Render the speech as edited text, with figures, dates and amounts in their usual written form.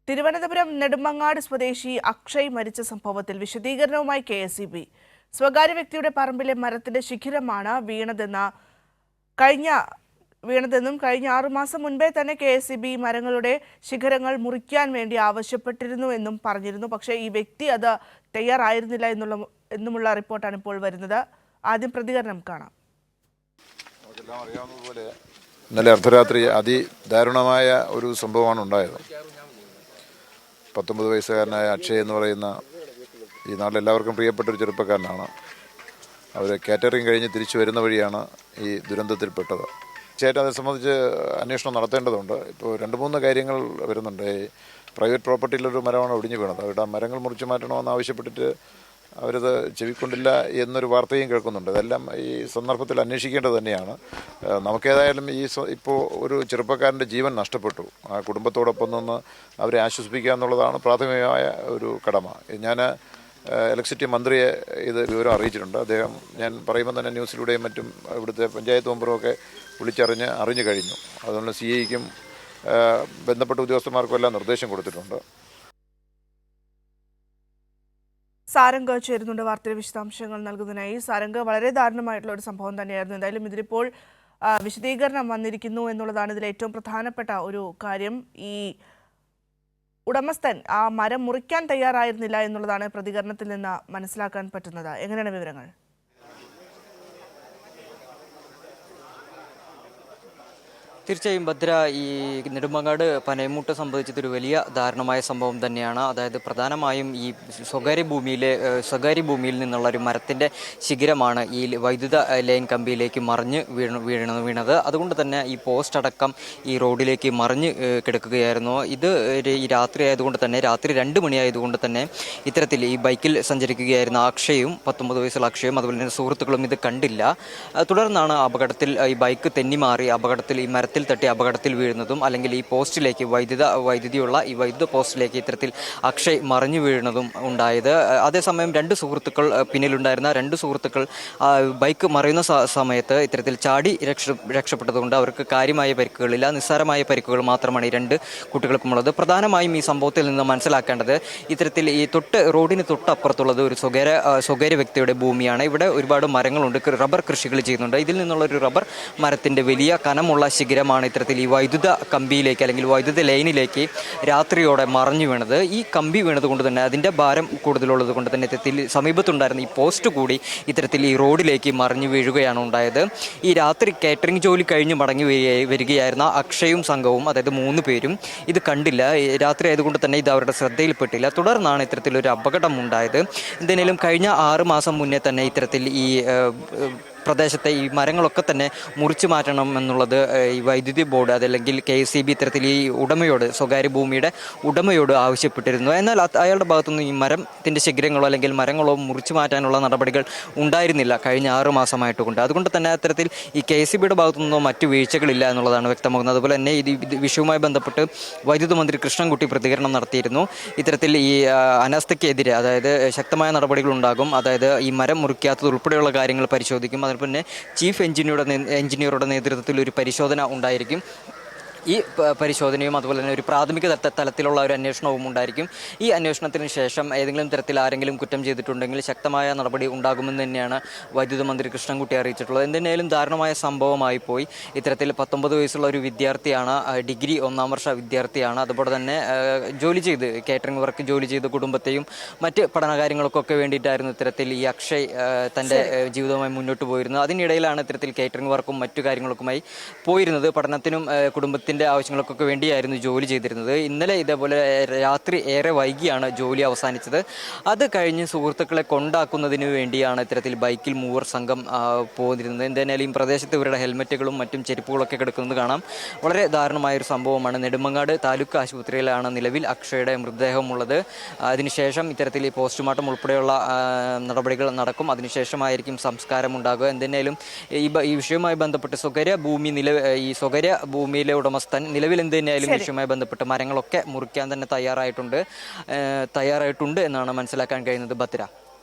തിരുവനന്തപുരം നെടുമങ്ങാട് സ്വദേശി അക്ഷയ് മരിച്ച സംഭവത്തിൽ വിശദീകരണവുമായി കെ.എസ്.ഇ.ബി. സ്വകാര്യ വ്യക്തിയുടെ പറമ്പിലെ മരത്തിന്റെ ശിഖരമാണ് വീണതെന്നും കഴിഞ്ഞ 6 മാസം മുൻപേ തന്നെ കെ.എസ്.ഇ.ബി. മരങ്ങളുടെ ശിഖരങ്ങൾ മുറിക്കാൻ വേണ്ടി ആവശ്യപ്പെട്ടിരുന്നുവെന്നും പറഞ്ഞിരുന്നു. പക്ഷേ ഈ വ്യക്തി അത് തയ്യാറായിരുന്നില്ല എന്നുമുള്ള റിപ്പോർട്ടാണ് ഇപ്പോൾ വരുന്നത്. ആദ്യം പ്രതികരണം കാണാം. ഇന്നലെ അർദ്ധരാത്രി അതിദാരുണമായ ഒരു സംഭവമാണ് ഉണ്ടായത്. 19 വയസ്സുകാരനായ അക്ഷയ് എന്ന് പറയുന്ന ഈ നാട്ടിലെല്ലാവർക്കും പ്രിയപ്പെട്ടൊരു ചെറുപ്പക്കാരനാണ്. അവർ കാറ്ററിംഗ് കഴിഞ്ഞ് തിരിച്ചു വരുന്ന വഴിയാണ് ഈ ദുരന്തത്തിൽപ്പെട്ടത്. തീർച്ചയായിട്ടും അതേ സംബന്ധിച്ച് അന്വേഷണം നടത്തേണ്ടതുണ്ട്. ഇപ്പോൾ 2-3 കാര്യങ്ങൾ വരുന്നുണ്ട്. ഈ പ്രൈവറ്റ് പ്രോപ്പർട്ടിയിലൊരു മരമാണ് ഒടിഞ്ഞു വീണത്. അവിടെ ആ മരങ്ങൾ മുറിച്ചു മാറ്റണമെന്ന് ആവശ്യപ്പെട്ടിട്ട് അവരത് ചെവിക്കൊണ്ടില്ല എന്നൊരു വാർത്തയും കേൾക്കുന്നുണ്ട്. ഇതെല്ലാം ഈ സന്ദർഭത്തിൽ അന്വേഷിക്കേണ്ടത് തന്നെയാണ്. നമുക്കേതായാലും ഇപ്പോൾ ഒരു ചെറുപ്പക്കാരൻ്റെ ജീവൻ നഷ്ടപ്പെട്ടു. ആ കുടുംബത്തോടൊപ്പം നിന്ന് അവരെ ആശ്വസിപ്പിക്കുക എന്നുള്ളതാണ് പ്രാഥമികമായ ഒരു കടമ. ഞാൻ ഇലക്ട്രിസിറ്റി മന്ത്രിയെ ഇത് വിവരം അറിയിച്ചിട്ടുണ്ട്. അദ്ദേഹം ഞാൻ പറയുമ്പോൾ തന്നെ ന്യൂസിലൂടെയും മറ്റും ഇവിടുത്തെ പഞ്ചായത്ത് മെമ്പറുമൊക്കെ അറിഞ്ഞു കഴിഞ്ഞു. അതുകൊണ്ട് CIക്കും ബന്ധപ്പെട്ട ഉദ്യോഗസ്ഥന്മാർക്കും എല്ലാം നിർദ്ദേശം കൊടുത്തിട്ടുണ്ട്. സാരംഗ് ചേരുന്നുണ്ട് വാർത്തയുടെ വിശദാംശങ്ങൾ നൽകുന്നതിനായി. സാരംഗ്, വളരെ ദാരുണമായിട്ടുള്ള ഒരു സംഭവം തന്നെയായിരുന്നു. എന്തായാലും ഇതിലിപ്പോൾ വിശദീകരണം വന്നിരിക്കുന്നു എന്നുള്ളതാണ് ഇതിൽ ഏറ്റവും പ്രധാനപ്പെട്ട ഒരു കാര്യം. ഈ ഉടമസ്ഥൻ ആ മരം മുറിക്കാൻ തയ്യാറായിരുന്നില്ല എന്നുള്ളതാണ് പ്രതികരണത്തിൽ നിന്ന് മനസ്സിലാക്കാൻ പറ്റുന്നത്. എങ്ങനെയാണ് വിവരങ്ങൾ? തീർച്ചയായും ഭദ്ര, ഈ നെടുമങ്ങാട് പനയമൂട്ട് സംഭവിച്ചതൊരു വലിയ ദാരുണമായ സംഭവം തന്നെയാണ്. അതായത് പ്രധാനമായും ഈ സ്വകാര്യ ഭൂമിയിൽ നിന്നുള്ള ഒരു മരത്തിൻ്റെ ശിഖരമാണ് ഈ വൈദ്യുത ലൈൻ കമ്പിയിലേക്ക് മറിഞ്ഞ് വീണത്. അതുകൊണ്ട് തന്നെ ഈ പോസ്റ്റ് അടക്കം ഈ റോഡിലേക്ക് മറിഞ്ഞ് കിടക്കുകയായിരുന്നു. ഇത് ഈ രാത്രി ആയതുകൊണ്ട് തന്നെ, രാത്രി 2 മണിയായതുകൊണ്ട് തന്നെ ഇത്തരത്തിൽ ഈ ബൈക്കിൽ സഞ്ചരിക്കുകയായിരുന്ന അക്ഷയും 19 വയസ്സുള്ള അക്ഷയും അതുപോലെ തന്നെ സുഹൃത്തുക്കളും ഇത് കണ്ടില്ല. തുടർന്നാണ് അപകടത്തിൽ ഈ ബൈക്ക് തെന്നിമാറി അപകടത്തിൽ ഈ മരത്തിൽ തട്ടി അപകടത്തിൽ വീഴുന്നതും, അല്ലെങ്കിൽ ഈ പോസ്റ്റിലേക്ക് വൈദ്യുതിയുള്ള ഈ വൈദ്യുത പോസ്റ്റിലേക്ക് ഇത്തരത്തിൽ അക്ഷയ് മറിഞ്ഞു വീഴുന്നതും ഉണ്ടായത്. അതേസമയം 2 സുഹൃത്തുക്കൾ പിന്നിലുണ്ടായിരുന്ന 2 സുഹൃത്തുക്കൾ ബൈക്ക് മറിയുന്ന സമയത്ത് ഇത്തരത്തിൽ ചാടി രക്ഷപ്പെട്ടതുകൊണ്ട് അവർക്ക് കാര്യമായ പരിക്കുകളില്ല, നിസ്സാരമായ പരിക്കുകൾ മാത്രമാണ് ഈ 2 കുട്ടികൾക്കുമുള്ളത്. പ്രധാനമായും ഈ സംഭവത്തിൽ നിന്ന് മനസ്സിലാക്കേണ്ടത്, ഇത്തരത്തിൽ ഈ റോഡിന് തൊട്ടപ്പുറത്തുള്ളത് ഒരു സ്വകാര്യ വ്യക്തിയുടെ ഭൂമിയാണ്. ഇവിടെ ഒരുപാട് മരങ്ങളുണ്ട്, റബ്ബർ കൃഷികൾ ചെയ്യുന്നുണ്ട്. ഇതിൽ നിന്നുള്ള ഒരു റബ്ബർ മരത്തിൻ്റെ വലിയ കനമുള്ള ശിഖരമാണ് ഇത്തരത്തിൽ ഈ വൈദ്യുത കമ്പിയിലേക്ക് അല്ലെങ്കിൽ വൈദ്യുത ലൈനിലേക്ക് രാത്രിയോടെ മറിഞ്ഞു വീണത്. ഈ കമ്പി വീണത് കൊണ്ട് തന്നെ അതിൻ്റെ ഭാരം കൂടുതലുള്ളത് കൊണ്ട് തന്നെ ഇത്തരത്തിൽ സമീപത്തുണ്ടായിരുന്ന ഈ പോസ്റ്റ് കൂടി ഇത്തരത്തിൽ ഈ റോഡിലേക്ക് മറിഞ്ഞു വീഴുകയാണ് ഉണ്ടായത്. ഈ രാത്രി കാറ്ററിംഗ് ജോലി കഴിഞ്ഞ് മടങ്ങി വരികയായിരുന്ന അക്ഷയും സംഘവും, അതായത് 3 പേരും ഇത് കണ്ടില്ല. രാത്രി ആയതുകൊണ്ട് തന്നെ ഇത് അവരുടെ ശ്രദ്ധയിൽപ്പെട്ടില്ല. തുടർന്നാണ് ഇത്തരത്തിലൊരു അപകടം ഉണ്ടായത്. എന്തായാലും കഴിഞ്ഞ 6 മാസം മുന്നേ തന്നെ ഇത്തരത്തിൽ ഈ പ്രദേശത്തെ ഈ മരങ്ങളൊക്കെ തന്നെ മുറിച്ചു മാറ്റണം എന്നുള്ളത് ഈ വൈദ്യുതി ബോർഡ് അതല്ലെങ്കിൽ KSEB ഇത്തരത്തിൽ ഈ സ്വകാര്യ ഭൂമിയുടെ ഉടമയോട് ആവശ്യപ്പെട്ടിരുന്നു. എന്നാൽ അയാളുടെ ഭാഗത്തുനിന്ന് ഈ മരത്തിൻ്റെ ശിഖരങ്ങളോ അല്ലെങ്കിൽ മരങ്ങളോ മുറിച്ചു മാറ്റാനുള്ള നടപടികൾ ഉണ്ടായിരുന്നില്ല കഴിഞ്ഞ 6 മാസമായിട്ടുകൊണ്ട്. അതുകൊണ്ട് തന്നെ അത്തരത്തിൽ ഈ KSEBയുടെ ഭാഗത്തുനിന്നോ മറ്റു വീഴ്ചകളില്ല എന്നുള്ളതാണ് വ്യക്തമാകുന്നത്. അതുപോലെ തന്നെ ഇത് വിഷയവുമായി ബന്ധപ്പെട്ട് വൈദ്യുതി മന്ത്രി കൃഷ്ണൻകുട്ടി പ്രതികരണം നടത്തിയിരുന്നു. ഇത്തരത്തിൽ ഈ അനാസ്ഥയ്ക്കെതിരെ അതായത് ശക്തമായ നടപടികൾ ഉണ്ടാകും, അതായത് ഈ മരം മുറിക്കാത്തത് ഉൾപ്പെടെയുള്ള കാര്യങ്ങൾ പരിശോധിക്കും. പിന്നെ ചീഫ് എഞ്ചിനീയറുടെ നേതൃത്വത്തിൽ ഒരു പരിശോധന ഉണ്ടായിരിക്കും. ഈ പരിശോധനയും അതുപോലെ തന്നെ ഒരു പ്രാഥമിക തലത്തിലുള്ള ഒരു അന്വേഷണവും ഉണ്ടായിരിക്കും. ഈ അന്വേഷണത്തിന് ശേഷം ഏതെങ്കിലും തരത്തിൽ ആരെങ്കിലും കുറ്റം ചെയ്തിട്ടുണ്ടെങ്കിൽ ശക്തമായ നടപടി ഉണ്ടാകുമെന്ന് തന്നെയാണ് വൈദ്യുത മന്ത്രി കൃഷ്ണൻകുട്ടി അറിയിച്ചിട്ടുള്ളത്. എന്തിനായാലും ദാരുണമായ സംഭവമായി പോയി. ഇത്തരത്തിൽ 19 വയസ്സുള്ള ഒരു വിദ്യാർത്ഥിയാണ്, ഡിഗ്രി 1ാം വർഷ വിദ്യാർത്ഥിയാണ്. അതുപോലെ തന്നെ കാറ്ററിംഗ് വർക്ക് ജോലി ചെയ്ത് കുടുംബത്തെയും മറ്റ് പഠനകാര്യങ്ങൾക്കൊക്കെ വേണ്ടിയിട്ടായിരുന്നു ഇത്തരത്തിൽ ഈ അക്ഷയ് തൻ്റെ ജീവിതവുമായി മുന്നോട്ട് പോയിരുന്നത്. അതിനിടയിലാണ് ഇത്തരത്തിൽ കാറ്ററിംഗ് വർക്കും മറ്റു കാര്യങ്ങൾക്കുമായി പോയിരുന്നത്. പഠനത്തിനും കുടുംബത്തിൻ്റെ ആവശ്യങ്ങൾക്കൊക്കെ വേണ്ടിയായിരുന്നു ജോലി ചെയ്തിരുന്നത്. ഇന്നലെ ഇതേപോലെ രാത്രി ഏറെ വൈകിയാണ് ജോലി അവസാനിച്ചത്. അത് കഴിഞ്ഞ് സുഹൃത്തുക്കളെ കൊണ്ടാക്കുന്നതിന് വേണ്ടിയാണ് ഇത്തരത്തിൽ ബൈക്കിൽ 3 സംഘം പോന്നിരുന്നത്. എന്തായാലും ഈ പ്രദേശത്ത് ഇവരുടെ ഹെൽമെറ്റുകളും മറ്റും ചെരുപ്പുകളൊക്കെ കിടക്കുന്നത് കാണാം. വളരെ ദാരുണമായൊരു സംഭവമാണ്. നെടുമങ്ങാട് താലൂക്ക് ആശുപത്രിയിലാണ് നിലവിൽ അക്ഷയുടെ മൃതദേഹമുള്ളത്. അതിനുശേഷം ഇത്തരത്തിൽ ഈ പോസ്റ്റ്മോർട്ടം ഉൾപ്പെടെയുള്ള നടപടികൾ നടക്കും. അതിനുശേഷമായിരിക്കും സംസ്കാരം ഉണ്ടാകുക. എന്തായാലും ഈ വിഷയവുമായി ബന്ധപ്പെട്ട് സ്വകാര്യ ഭൂമിയിലെ ഉടമസ്ഥൻ നിലവിൽ എന്ത് തന്നെയായാലും വിഷയവുമായി ബന്ധപ്പെട്ട് മരങ്ങളൊക്കെ മുറിക്കാൻ തന്നെ തയ്യാറായിട്ടുണ്ട് എന്നാണ് മനസ്സിലാക്കാൻ കഴിയുന്നത്. ഭദ്ര.